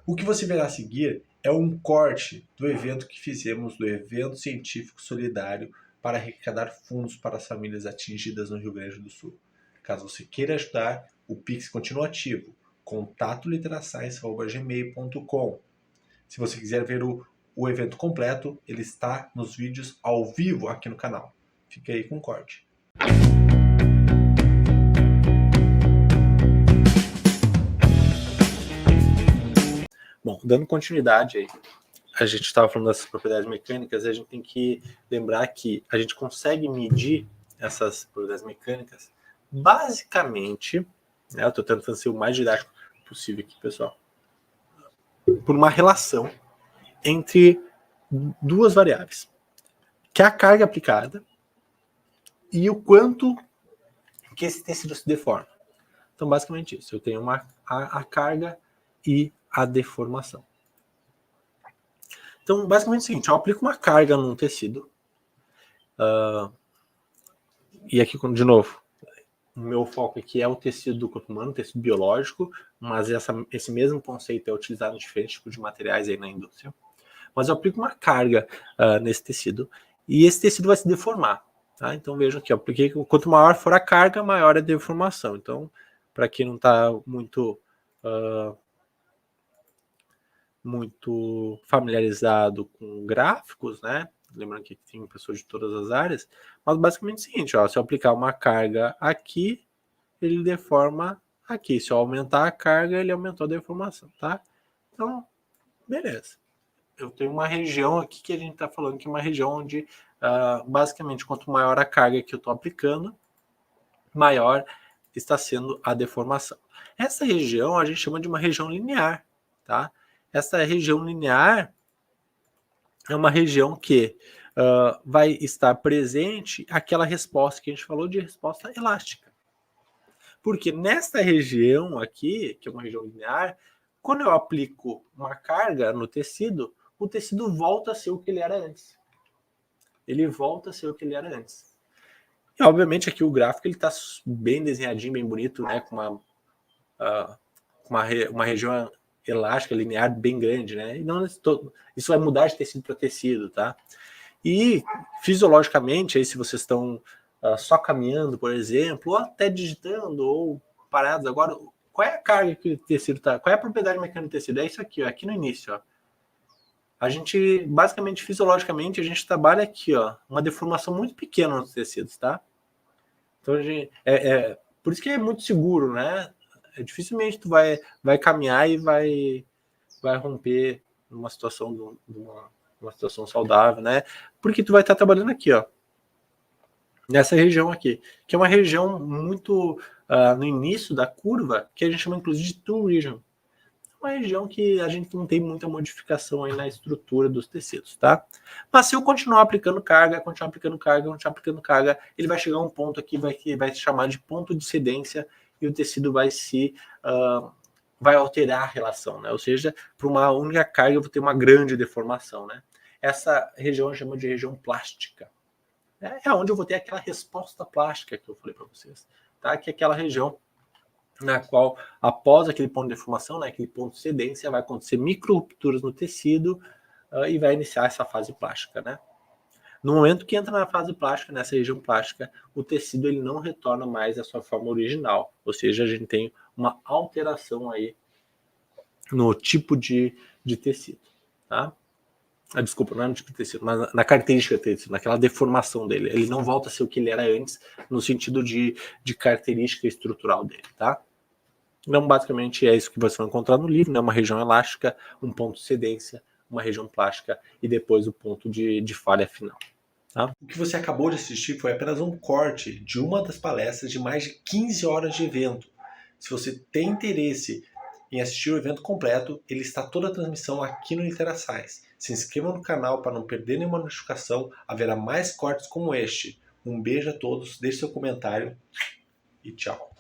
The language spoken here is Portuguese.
O que você verá a seguir é um corte do evento que fizemos, do evento científico solidário para arrecadar fundos para as famílias atingidas no Rio Grande do Sul. Caso você queira ajudar, o Pix continua ativo, contato.litrascience@gmail.com. Se você quiser ver o evento completo, ele está nos vídeos ao vivo aqui no canal. Fica aí com o corte. Bom, dando continuidade aí, a gente estava falando dessas propriedades mecânicas, e a gente tem que lembrar que a gente consegue medir essas propriedades mecânicas basicamente, né, eu estou tentando ser o mais didático possível aqui, pessoal, por uma relação entre duas variáveis, que é a carga aplicada e o quanto que esse tecido se deforma. Então, basicamente isso, eu tenho a carga e a deformação. Então, basicamente é o seguinte, eu aplico uma carga num tecido, e aqui, de novo, o meu foco aqui é o tecido do corpo humano, o tecido biológico, mas esse mesmo conceito é utilizado em diferentes tipos de materiais aí na indústria. Mas eu aplico uma carga nesse tecido, e esse tecido vai se deformar. Tá? Então vejam aqui, eu apliquei, quanto maior for a carga, maior é a deformação. Então, para quem não está muito familiarizado com gráficos, né? Lembrando que tem pessoas de todas as áreas, mas basicamente é o seguinte, ó, se eu aplicar uma carga aqui, ele deforma aqui. Se eu aumentar a carga, ele aumentou a deformação, tá? Então, beleza. Eu tenho uma região aqui que a gente está falando que é uma região onde, basicamente, quanto maior a carga que eu estou aplicando, maior está sendo a deformação. Essa região a gente chama de uma região linear, tá? Essa região linear é uma região que vai estar presente aquela resposta que a gente falou de resposta elástica. Porque nesta região aqui, que é uma região linear, quando eu aplico uma carga no tecido, o tecido volta a ser o que ele era antes. Ele volta a ser o que ele era antes. E, obviamente, aqui o gráfico está bem desenhadinho, bem bonito, né, com uma região elástica, linear, bem grande, né? E não, isso vai mudar de tecido para tecido, tá? E, fisiologicamente, aí, se vocês estão só caminhando, por exemplo, ou até digitando, ou parados agora, qual é a carga que o tecido está? Qual é a propriedade mecânica do tecido? É isso aqui, ó, aqui no início, ó. A gente, basicamente, fisiologicamente, a gente trabalha aqui, ó, uma deformação muito pequena nos tecidos, tá? Então, a gente, por isso que é muito seguro, né? Dificilmente tu vai caminhar e vai romper numa situação uma situação saudável, né? Porque tu vai estar trabalhando aqui, ó, nessa região aqui, que é uma região muito no início da curva, que a gente chama inclusive de tool region. Uma região que a gente não tem muita modificação aí na estrutura dos tecidos, tá? Mas se eu continuar aplicando carga, ele vai chegar a um ponto aqui que vai se chamar de ponto de cedência e o tecido vai alterar a relação, né? Ou seja, para uma única carga eu vou ter uma grande deformação, né? Essa região eu chamo de região plástica. É onde eu vou ter aquela resposta plástica que eu falei para vocês, tá? Que é aquela região na qual, após aquele ponto de deformação, né, aquele ponto de cedência, vai acontecer micro-rupturas no tecido e vai iniciar essa fase plástica, né? No momento que entra na fase plástica, nessa região plástica, o tecido ele não retorna mais à sua forma original, ou seja, a gente tem uma alteração aí no tipo de tecido, tá? Desculpa, não é no tipo de tecido, mas na característica do tecido, naquela deformação dele. Ele não volta a ser o que ele era antes, no sentido de característica estrutural dele, tá? Então, basicamente, é isso que você vai encontrar no livro, né? Uma região elástica, um ponto de cedência, uma região plástica e depois o ponto de falha final. Tá? O que você acabou de assistir foi apenas um corte de uma das palestras de mais de 15 horas de evento. Se você tem interesse em assistir o evento completo, ele está toda a transmissão aqui no Literascience. Se inscreva no canal para não perder nenhuma notificação, haverá mais cortes como este. Um beijo a todos, deixe seu comentário e tchau.